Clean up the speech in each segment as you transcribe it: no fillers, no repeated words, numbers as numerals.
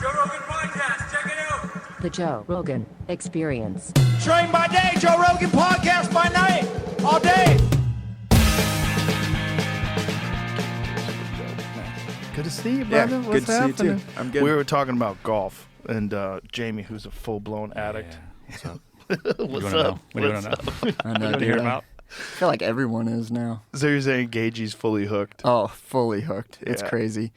Joe Rogan Podcast. Check it out. The Joe Rogan Experience. Train by day, Joe Rogan Podcast by night, all day. Good to see you, brother. Yeah, What's good to happening? see you too. I'm good. We were talking about golf, and Jamie, who's a full-blown addict. What's up? What's up? What do you want to know? I know, You want to dude. hear him out? I feel like everyone is now. So you're saying Gaethje's fully hooked? Oh, fully hooked. It's Yeah. crazy.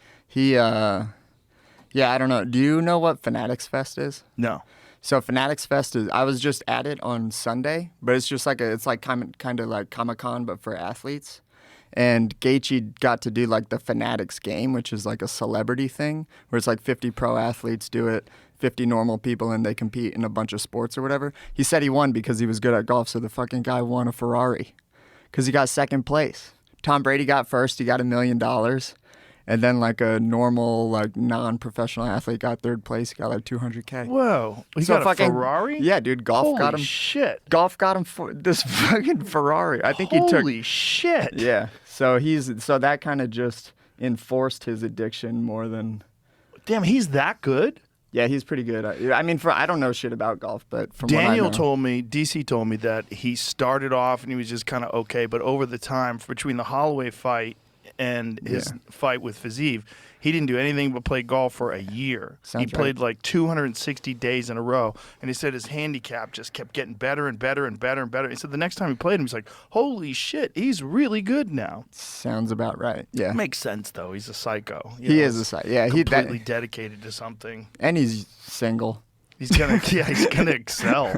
Yeah, I don't know. Do you know what Fanatics Fest is? No. So Fanatics Fest is, I was just at it on Sunday, but it's just like it's like kind of like Comic-Con, but for athletes. And Gaethje got to do like the Fanatics game, which is like a celebrity thing, where it's like 50 pro athletes do it, 50 normal people, and they compete in a bunch of sports or whatever. He said he won because he was good at golf, so the fucking guy won a Ferrari because he got second place. Tom Brady got first, he got $1 million. And then like a normal, like non-professional athlete got third place, he got like $200K. Whoa. He So got a fucking- Ferrari? Yeah, dude, golf Holy got him. shit. Golf got him for this fucking Ferrari. I think he took. Holy shit. Yeah. So that kind of just enforced his addiction more than. Damn, he's that good? Yeah, he's pretty good. I mean, I don't know shit about golf, but from what I Daniel know, told me, DC told me that he started off and he was just kind of okay, but over the time between the Holloway fight and his fight with Fiziev, he didn't do anything but play golf for a year. Sounds He played like 260 days in a row, and he said his handicap just kept getting better and better and better and better. He said the next time he played him, he's like, holy shit, he's really good now. Sounds about right. Yeah. Makes sense, though. He's a psycho. You He know, is a psycho. Yeah, completely dedicated to something. and he's single. He's gonna, he's gonna excel.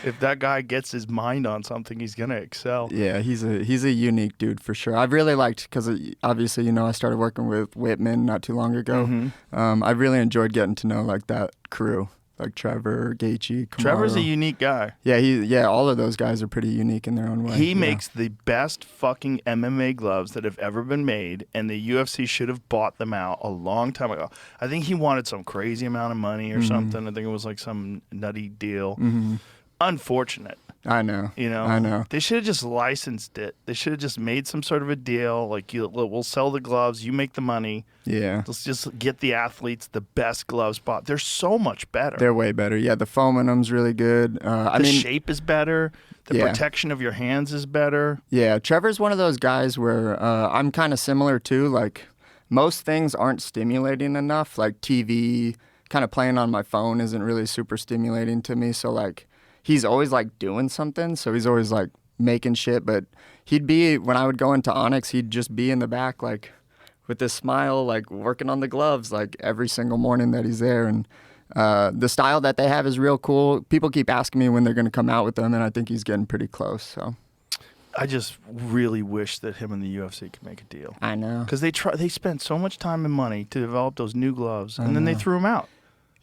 If that guy gets his mind on something, he's gonna excel. Yeah, he's a unique dude for sure. I've really liked because obviously I started working with Wittman not too long ago. Mm-hmm. I really enjoyed getting to know like that crew, like Trevor, Gaethje, Kamaru. Trevor's a unique guy. Yeah, all of those guys are pretty unique in their own way. He makes the best fucking MMA gloves that have ever been made, and the UFC should have bought them out a long time ago. I think he wanted some crazy amount of money or something. I think it was like some nutty deal. Unfortunate. I know. I know. They should have just licensed it. They should have just made some sort of a deal. Like, we'll sell the gloves, you make the money. Yeah. Let's just get the athletes the best gloves bought. They're so much better. They're way better. Yeah, the foam in them's really good. The shape is better. The protection of your hands is better. Yeah, Trevor's one of those guys where I'm kind of similar too. Like, most things aren't stimulating enough. Like TV, kind of playing on my phone isn't really super stimulating to me. So like, he's always like doing something. So he's always like making shit. But he'd be, when I would go into Onyx, he'd just be in the back like with this smile, like working on the gloves like every single morning that he's there. And the style that they have is real cool. People keep asking me when they're going to come out with them, and I think he's getting pretty close. So I just really wish that him and the UFC could make a deal. I know. Because they spent so much time and money to develop those new gloves, and then they threw them out.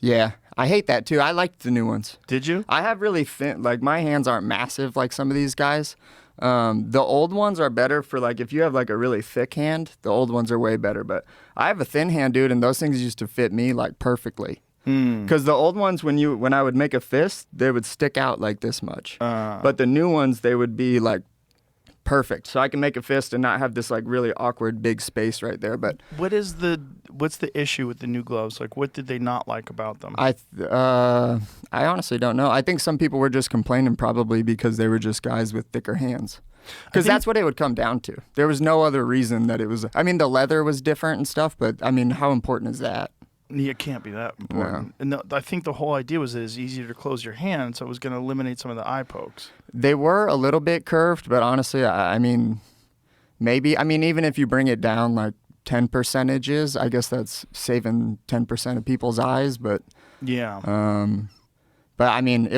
Yeah, I hate that too. I liked the new ones. Did you? I have really thin, like my hands aren't massive like some of these guys. The old ones are better for like if you have like a really thick hand, the old ones are way better. But I have a thin hand, dude, and those things used to fit me like perfectly. Because the old ones, when I would make a fist, they would stick out like this much. But the new ones, they would be like perfect. So I can make a fist and not have this like really awkward big space right there. But What's the issue with the new gloves? Like, what did they not like about them? I honestly don't know. I think some people were just complaining probably because they were just guys with thicker hands. Because that's what it would come down to. There was no other reason that it was. I mean, the leather was different and stuff, but I mean, how important is that? Yeah, it can't be that important. And I think the whole idea was that it's easier to close your hand, so it was going to eliminate some of the eye pokes. They were a little bit curved, but honestly, I mean, maybe. I mean, even if you bring it down like 10 percentages, I guess that's saving 10% of people's eyes. But yeah. But I mean,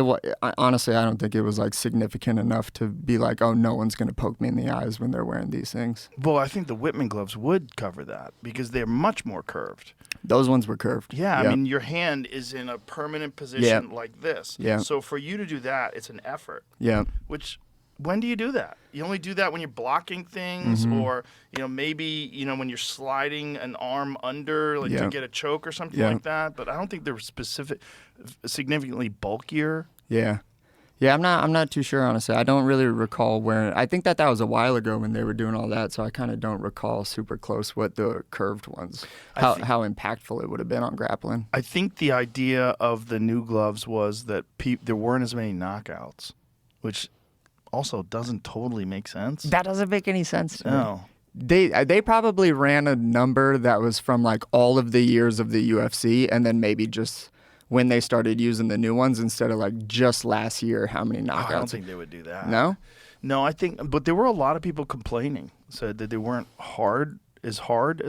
honestly, I don't think it was like significant enough to be like, oh, no one's going to poke me in the eyes when they're wearing these things. Well, I think the Wittman gloves would cover that because they're much more curved. Those ones were curved. Yeah, I mean, your hand is in a permanent position like this. Yeah. So for you to do that, it's an effort. Yeah. Which, when do you do that? You only do that when you're blocking things or, maybe, when you're sliding an arm under, like to get a choke or something like that. But I don't think they're significantly bulkier. Yeah. Yeah, I'm not too sure, honestly. I don't really recall where. I think that was a while ago when they were doing all that, so I kind of don't recall super close what the curved ones, how impactful it would have been on grappling. I think the idea of the new gloves was that there weren't as many knockouts, which also doesn't totally make sense. That doesn't make any sense to me. No. They probably ran a number that was from like all of the years of the UFC, and then maybe just when they started using the new ones instead of like just last year, how many knockouts. I don't think they would do that. No? No, I think, but there were a lot of people complaining, said that they weren't hard as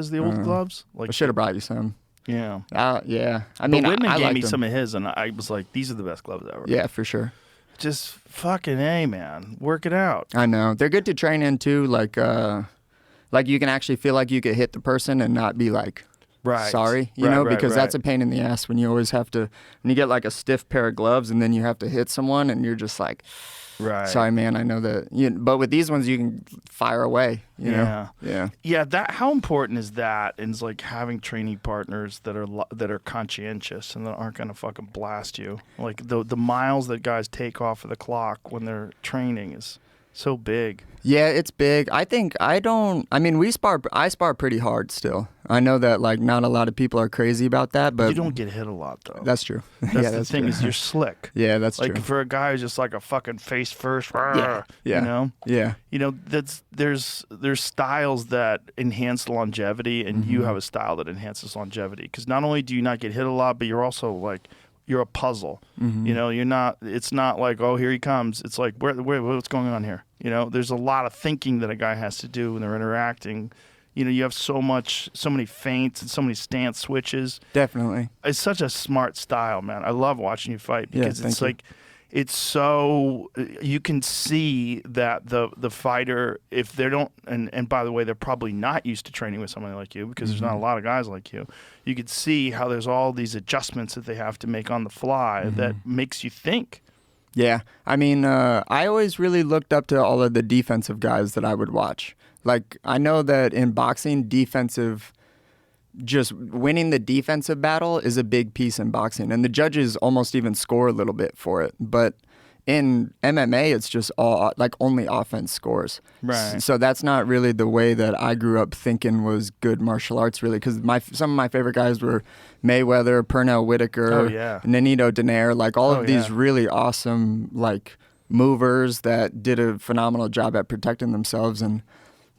the old gloves. Like, I should have brought you some. Yeah. Yeah. I mean, but Wittman I gave me liked some them. of his, and I was like, these are the best gloves ever. Yeah, for sure. Just fucking A, man. Work it out. I know. They're good to train in too. Like you can actually feel like you could hit the person and not be like, sorry, because that's a pain in the ass when you always have to, when you get like a stiff pair of gloves and then you have to hit someone and you're just like, sorry, man, I know that. But with these ones, you can fire away, you know? Yeah. Yeah, how important is that? And it's like having training partners that are conscientious and that aren't going to fucking blast you. Like the miles that guys take off of the clock when they're training is so big. Yeah, it's big. I spar pretty hard still. I know that like not a lot of people are crazy about that, but you don't get hit a lot though. That's true. That's the thing is you're slick. Yeah, that's like, true. Like for a guy who's just like a fucking face first, yeah. You know? Yeah. You know, there's styles that enhance longevity, and you have a style that enhances longevity. Because not only do you not get hit a lot, but you're also like, you're a puzzle. You know, it's not like, oh, here he comes. It's like, what's going on here? You know, there's a lot of thinking that a guy has to do when they're interacting. You know, you have so many feints and so many stance switches. Definitely. It's such a smart style, man. I love watching you fight because it's like, it's so, you can see that the fighter, if they don't, and by the way, they're probably not used to training with somebody like you because there's not a lot of guys like you. You could see how there's all these adjustments that they have to make on the fly that makes you think. Yeah. I mean, I always really looked up to all of the defensive guys that I would watch. Like, I know that in boxing, just winning the defensive battle is a big piece in boxing. And the judges almost even score a little bit for it. But in MMA, it's just all like only offense scores. Right. So that's not really the way that I grew up thinking was good martial arts, really. Because some of my favorite guys were Mayweather, Pernell Whitaker, Nonito Donaire, like all of these really awesome like movers that did a phenomenal job at protecting themselves.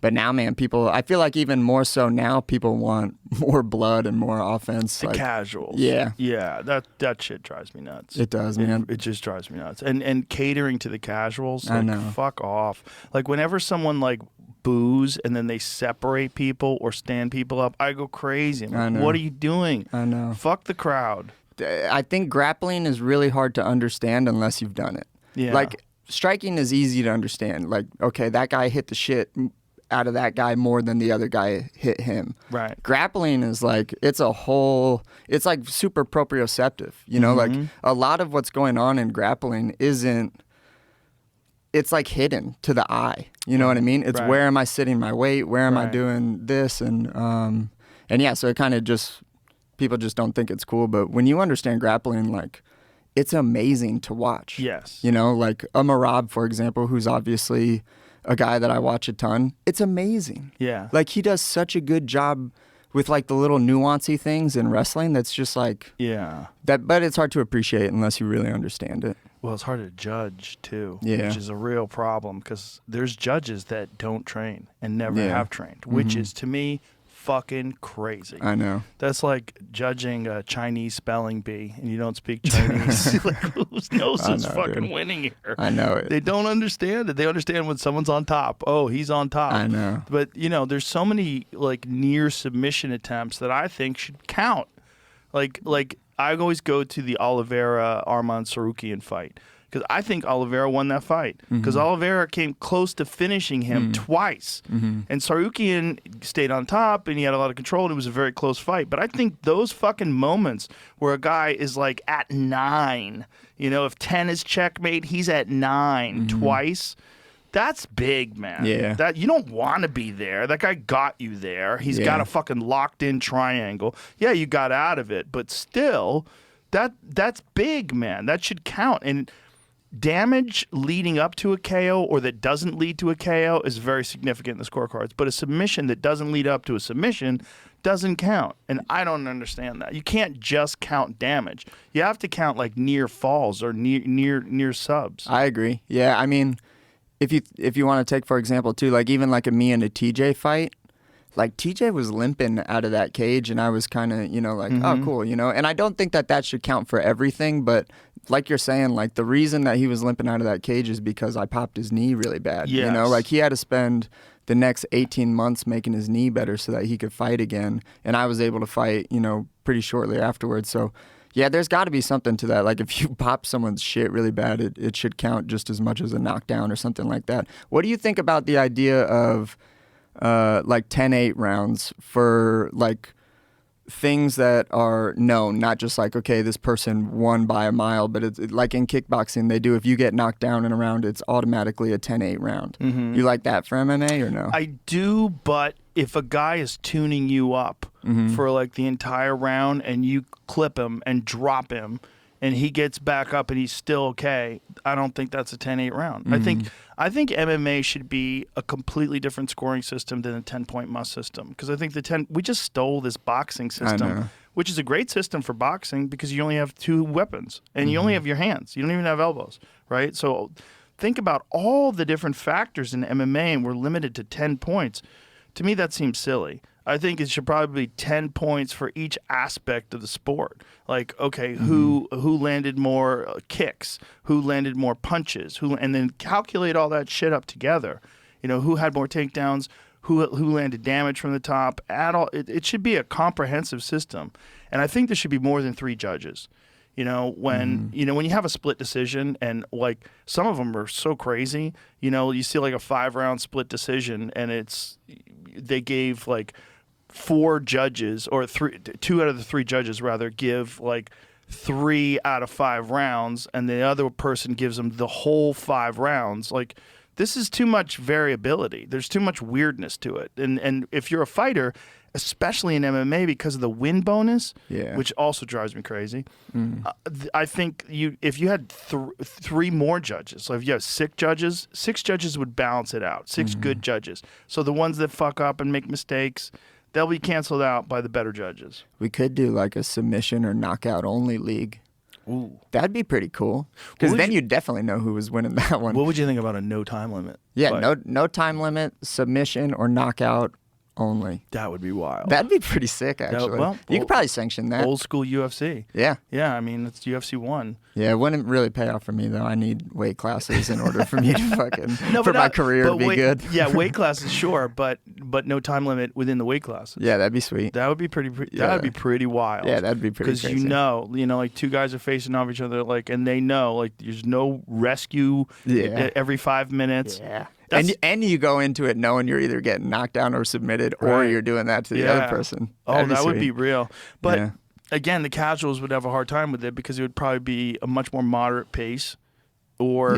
But now, man, I feel like even more so now, people want more blood and more offense. The like, casuals. Yeah. Yeah, that shit drives me nuts. It does, man. It just drives me nuts. And catering to the casuals, like, I know. Fuck off. Like, whenever someone, like, boos and then they separate people or stand people up, I go crazy. I'm like, I know. what are you doing? I know. Fuck the crowd. I think grappling is really hard to understand unless you've done it. Yeah. Like, striking is easy to understand. Like, okay, that guy hit the shit out of that guy more than the other guy hit him. Right. Grappling is like, it's like super proprioceptive, you know, like a lot of what's going on in grappling it's like hidden to the eye. You know what I mean? It's where am I sitting my weight? Where am I doing this? And yeah, so it kind of people just don't think it's cool. But when you understand grappling, like, it's amazing to watch. Yes. You know, like a Marab, for example, who's obviously a guy that I watch a ton. It's amazing. Yeah. Like, he does such a good job with like the little nuancy things in wrestling that's just like, but it's hard to appreciate unless you really understand it. Well, it's hard to judge too, Yeah. which is a real problem because there's judges that don't train and never have trained, which is, to me, fucking crazy. I know. That's like judging a Chinese spelling bee and you don't speak Chinese. Like, who knows who's fucking winning here? I know it. They don't understand it. They understand when someone's on top. Oh, he's on top. I know. But, you know, there's so many like near submission attempts that I think should count. Like I always go to the Oliveira Arman Sarukian fight because I think Oliveira won that fight because Oliveira came close to finishing him twice. And Sarukian stayed on top and he had a lot of control and it was a very close fight. But I think those fucking moments where a guy is like at 9, you know, if 10 is checkmate, he's at 9 twice. That's big, man. Yeah. That you don't want to be there. That guy got you there. He's got a fucking locked in triangle. Yeah, you got out of it, but still, that's big, man. That should count. And damage leading up to a KO or that doesn't lead to a KO is very significant in the scorecards. But a submission that doesn't lead up to a submission doesn't count. And I don't understand that. You can't just count damage. You have to count like near falls or near subs. I agree. Yeah, I mean, if you want to take, for example, too, like even like a me and a TJ fight, like TJ was limping out of that cage and I was kind of, like, oh, cool, And I don't think that should count for everything, but like you're saying, like the reason that he was limping out of that cage is because I popped his knee really bad. Yes. Like he had to spend the next 18 months making his knee better so that he could fight again. And I was able to fight, pretty shortly afterwards. So yeah, there's got to be something to that. Like if you pop someone's shit really bad, it should count just as much as a knockdown or something like that. What do you think about the idea of like 10-8 rounds for like things that are known, not just like, okay, this person won by a mile, but it's like in kickboxing, they do, if you get knocked down in a round, it's automatically a 10-8 round. You like that for MMA or no? I do, but if a guy is tuning you up for like the entire round and you clip him and drop him and he gets back up and he's still okay, I don't think that's a 10-8 round. I think MMA should be a completely different scoring system than a 10-point must system, because I think we just stole this boxing system, which is a great system for boxing because you only have 2 weapons and you only have your hands. You don't even have elbows, right? So think about all the different factors in MMA and we're limited to 10 points. To me, that seems silly. I think it should probably be 10 points for each aspect of the sport. Like, okay, who landed more kicks, who landed more punches, and then calculate all that shit up together. Who had more takedowns, who landed damage from the top. It should be a comprehensive system, and I think there should be more than 3 judges. When you have a split decision, and like some of them are so crazy. You see like a 5-round split decision, and they gave like 4 judges, or 2 out of the 3 judges rather, give like 3 out of 5 rounds, and the other person gives them the whole 5 rounds. Like, this is too much variability. There's too much weirdness to it. And if you're a fighter, especially in MMA, because of the win bonus, which also drives me crazy, I think if you had 3 more judges, so if you have 6 judges would balance it out. 6 good judges. So the ones that fuck up and make mistakes, they'll be canceled out by the better judges. We could do like a submission or knockout only league. Ooh. That'd be pretty cool. Because then you'd definitely know who was winning that one. What would you think about a no time limit? Yeah, no time limit, submission or knockout only. That would be wild. That'd be pretty sick, actually. You could probably sanction that. Old school UFC. Yeah. Yeah, I mean, it's UFC 1. Yeah, it wouldn't really pay off for me, though. I need weight classes in order for me to my career to be good. Yeah, weight classes, sure, but no time limit within the weight classes. Yeah, that'd be sweet. That would be pretty wild. Yeah, that'd be pretty crazy. Because like 2 guys are facing off each other, like, and they know, like, there's no rescue every 5 minutes. Yeah. And you go into it knowing you're either getting knocked down or submitted, or you're doing that to the other person. That would be real. But again, the casuals would have a hard time with it because it would probably be a much more moderate pace, or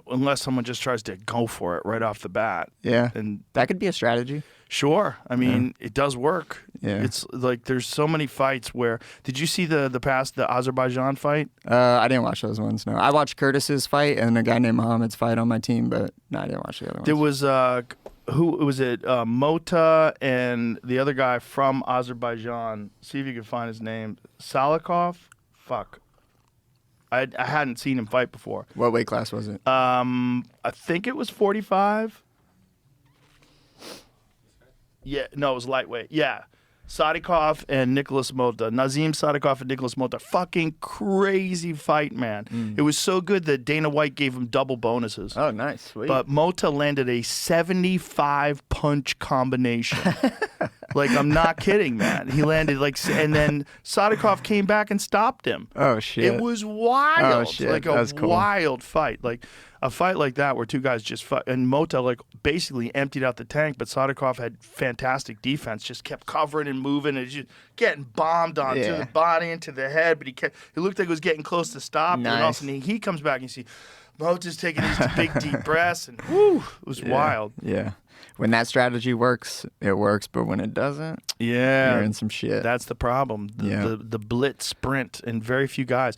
unless someone just tries to go for it right off the bat. Yeah, and that could be a strategy. Sure. I mean, it does work. Yeah. It's like there's so many fights where. Did you see the Azerbaijan fight? I didn't watch those ones. No, I watched Curtis's fight and a guy named Muhammad's fight on my team, but no, I didn't watch the other ones. There was who was it? Mota and the other guy from Azerbaijan. See if you can find his name. Salikov. Fuck. I hadn't seen him fight before. What weight class was it? I think it was 45. Yeah, no, it was lightweight. Yeah. Sadikov and Nicholas Mota. Nazim Sadikov and Nicholas Mota. Fucking crazy fight, man. It was so good that Dana White gave him double bonuses. Oh, nice. Sweet. But Mota landed a 75 punch combination. Like, I'm not kidding, man. He landed and then Sadikov came back and stopped him. Oh, shit. It was wild. Oh, shit. Like a wild fight. Like a fight like that where 2 guys just fight, and Mota like basically emptied out the tank, but Sadikov had fantastic defense, just kept covering and moving and just getting bombed onto the body, into the head, but it looked like it was getting close to stop. Nice. And all of a sudden he comes back and you see Mota's taking these big deep breaths, and whoo, it was wild. Yeah. When that strategy works, it works, but when it doesn't, you're in some shit. That's the problem. The blitz sprint and very few guys.